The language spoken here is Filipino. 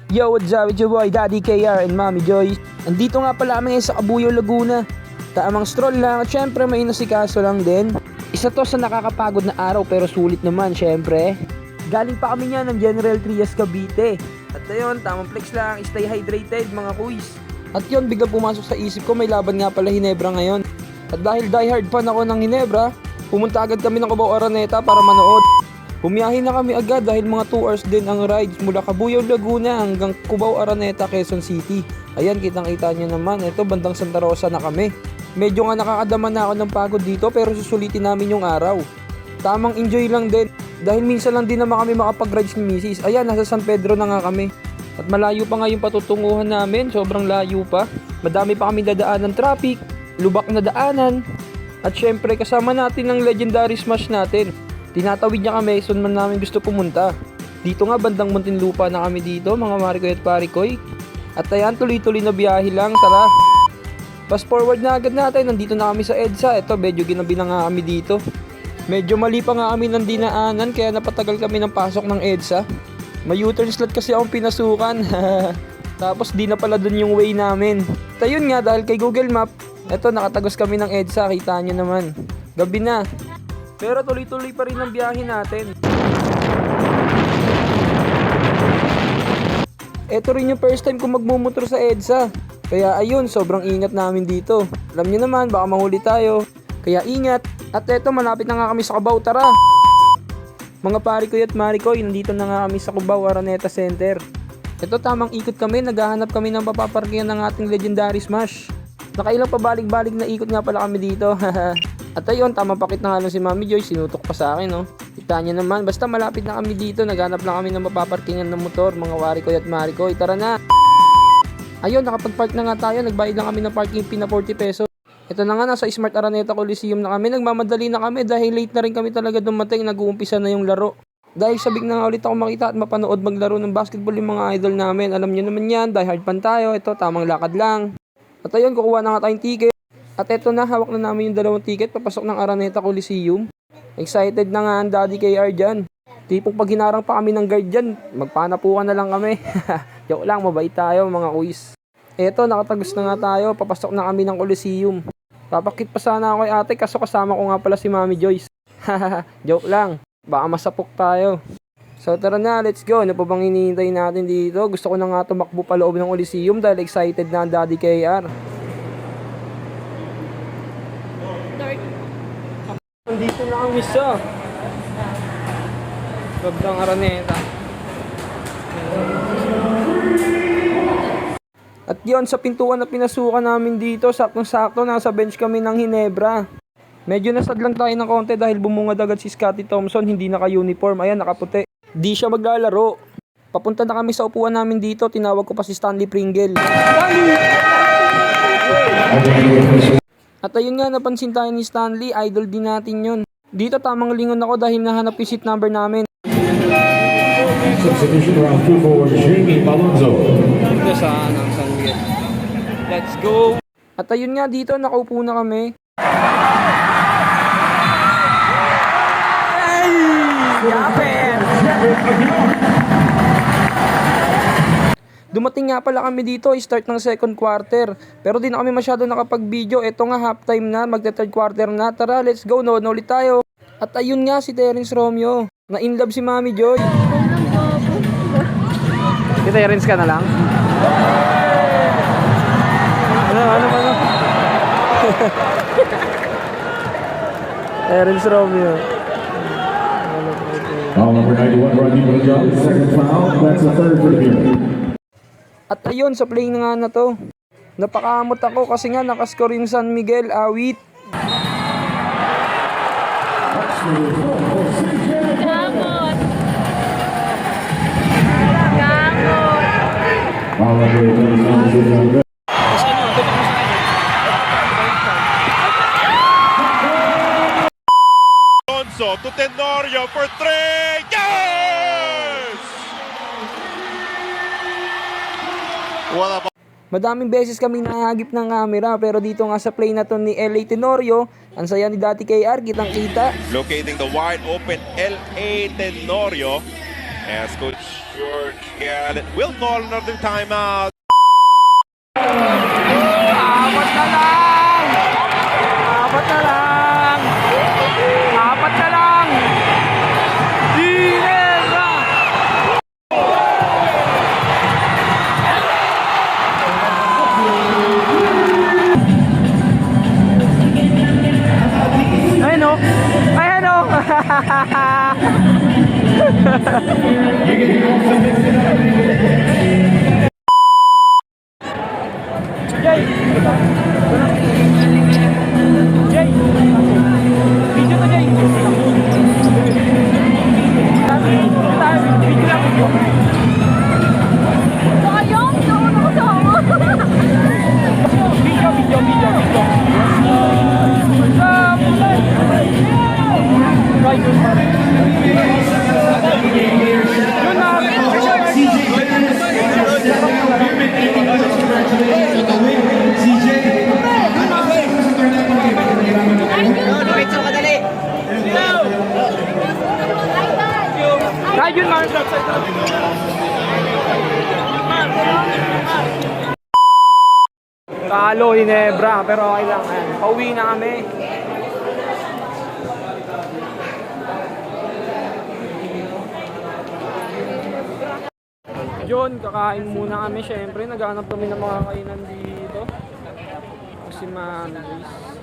Yo, what's up? It's your boy, Daddy KR and Mommy Joy. Andito nga pala kami sa Cabuyao, Laguna. Tamang stroll lang at syempre may inasikaso lang din. Isa to sa nakakapagod na araw pero sulit naman syempre. Galing pa kami niyan ng General Trias, Cavite. At ayun, tamang flex lang, stay hydrated mga kuys. At yun, biglang pumasok sa isip ko may laban nga pala Ginebra ngayon. At dahil diehard fan ako ng Ginebra, pumunta agad kami ng Cubao Araneta para manood. Bumiyahe na kami agad dahil mga 2 hours din ang rides mula Cabuyao, Laguna hanggang Cubao Araneta, Quezon City. Ayan, kitang-kita nyo naman. Ito, bandang Santa Rosa na kami. Medyo nga nakakadama na ako ng pagod dito pero susulitin namin yung araw. Tamang enjoy lang din dahil minsan lang din naman kami makapag-rides ni Mrs. Ayan, nasa San Pedro na nga kami. At malayo pa nga yung patutunguhan namin, sobrang layo pa. Madami pa kami dadaan ng traffic, lubak na daanan. At syempre kasama natin ang legendary smash natin. Tinatawid niya kami saan man namin gusto pumunta. Dito nga bandang Muntinlupa na kami dito mga Marikoy at Parikoy. At ayan, tuloy-tuloy na biyahe lang, tara. Fast forward na agad natin, nandito na kami sa EDSA. Ito, medyo ginabi na nga kami dito. Medyo mali pa nga kami ng dinaanan kaya napatagal kami ng pasok ng EDSA. May U-turn slot kasi akong pinasukan. Tapos di na pala dun yung way namin. At ayun nga, dahil kay Google Map, ito nakatagos kami ng EDSA, kita nyo naman. Gabi na. Pero tuloy-tuloy pa rin ang biyahe natin. Ito rin yung first time ko magmumotor sa EDSA. Kaya ayun, sobrang ingat namin dito. Alam niyo naman, baka mahuli tayo. Kaya ingat. At eto, malapit na nga kami sa Cubao, tara! Mga Parikoy at Marikoy, nandito na nga kami sa Cubao Araneta Center. Ito, tamang ikot kami, naghahanap kami ng papaparkingan ng ating legendary smash. Nakailang pabalik-balik na ikot nga pala kami dito. At ayun, tamang pakit na nga lang si Mami Joy, sinutok pa sa akin, no? Kita niya naman, basta malapit na kami dito, naghanap lang kami ng mapaparkingan ng motor, mga Warikoy at Marikoy, tara na! Ayun, nakapag-park na nga tayo, nagbayad lang kami ng parking fee na 40 pesos. Ito na nga, nasa Smart Araneta Coliseum na kami, nagmamadali na kami dahil late na rin kami talaga dumating, nag-uumpisa na yung laro. Dahil sabik na nga ulit ako makita at mapanood maglaro ng basketball yung mga idol namin, alam niyo naman yan, dahil hard fan tayo, ito, tamang lakad lang. At ayun, kukuha na nga tayong ticket. At eto na, hawak na namin yung 2 ticket papasok ng Araneta Coliseum. Excited na nga ang Daddy KR dyan. Tipong pag hinarang pa kami ng guard dyan, magpanapukan na lang kami. Joke lang, mabait tayo mga kuis. Eto, nakatagos na nga tayo, papasok na kami ng Coliseum. Papakit pa sana ako kay ate kaso kasama ko nga pala si Mami Joyce. Joke lang, baka masapok tayo. So tara na, let's go. Ano pa bang hinihintay natin dito? Gusto ko na nga tumakbo pa loob ng Coliseum dahil excited na ang Daddy KR. Nandito na kami sa Gabdang Araneta. At yon, sa pintuan na pinasukan namin dito, saktong-sakto nasa bench kami ng Ginebra. Medyo nasadlang tayo ng konti dahil bumungad agad si Scottie Thompson, hindi naka-uniform, ayan nakaputi. Di siya maglalaro. Papunta na kami sa upuan namin dito, tinawag ko pa si Stanley Pringle. At ayun nga, napansin tayo ni Stanley, idol din natin yun. Dito tamang lingon ako dahil nahanap yung seat number namin. Substitution round 2 for Jamie Malonzo. Let's go! At ayun nga, dito nakaupo na kami. Hey! Yapin! Dumating nga pala kami dito, start ng second quarter. Pero di na kami masyado nakapag-video. Ito nga, halftime na, magta-third quarter na. Tara, let's go, nood na ulit tayo. At ayun nga, si Terence Romeo. Na-inlove si Mami Joy. Si Terence ka na lang? Ano? Terence Romeo. Foul number 91, Rodney Gonzalez. Second foul. That's the third for the game. At ayun, sa play na nga na to, napakamot ako kasi nga nakascore yung San Miguel, awit. Foul number 91. Alonso to Tenorio for 3. Yes! What about Madaming beses kami nahagip ng camera pero dito nga sa play na to ni LA Tenorio, ang saya ni Daddy KR, kitang kita. locating the wide open L.A. Tenorio? As Coach George Gallet will call another timeout. Apat na lang! Apat na lang! Apat na lang! Ginebra! Ayun o! Ayun o! Jay! Jay! Video to Jay! Video lang video. Sayang, hindi ako nakasama. Video. Yun na! Kahit yun, Mars, outside na. Talo, Ginebra, pero okay lang. Ayan, pauwi na kami. Yun, kakain muna kami. Siyempre, naghanap kami ng mga kainan dito. Si Mami Grace.